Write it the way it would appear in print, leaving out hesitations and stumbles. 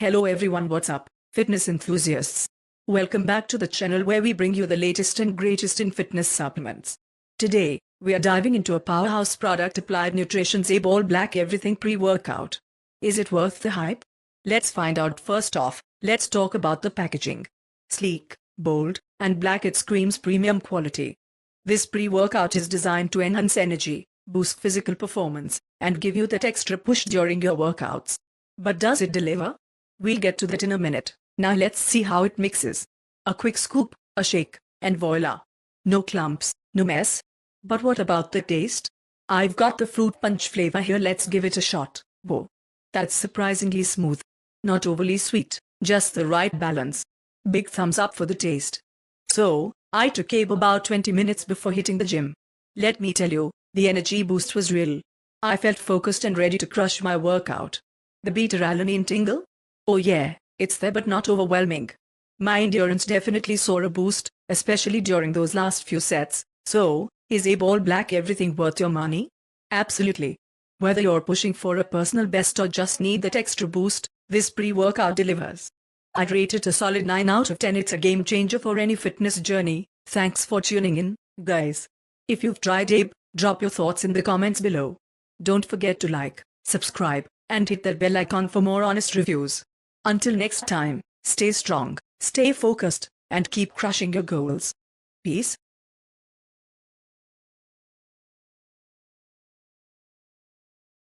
Hello everyone, what's up, fitness enthusiasts? Welcome back to the channel where we bring you the latest and greatest in fitness supplements. Today, we are diving into a powerhouse product, Applied Nutrition's ABE Black Everything Pre-Workout. Is it worth the hype? Let's find out. First off, let's talk about the packaging. Sleek, bold, and black, it screams premium quality. This pre-workout is designed to enhance energy, boost physical performance, and give you that extra push during your workouts. But does it deliver? We'll get to that in a minute. Now let's see how it mixes. A quick scoop, a shake, and voila. No clumps, no mess. But what about the taste? I've got the fruit punch flavor here, let's give it a shot. Whoa. That's surprisingly smooth. Not overly sweet, just the right balance. Big thumbs up for the taste. So, I took ABE about 20 minutes before hitting the gym. Let me tell you, the energy boost was real. I felt focused and ready to crush my workout. The beta-alanine tingle? Oh yeah, it's there but not overwhelming. My endurance definitely saw a boost, especially during those last few sets. So, is ABE Black Everything worth your money? Absolutely. Whether you're pushing for a personal best or just need that extra boost, this pre-workout delivers. I'd rate it a solid 9 out of 10. It's a game changer for any fitness journey. Thanks for tuning in, guys. If you've tried ABE, drop your thoughts in the comments below. Don't forget to like, subscribe, and hit that bell icon for more honest reviews. Until next time, stay strong, stay focused, and keep crushing your goals. Peace.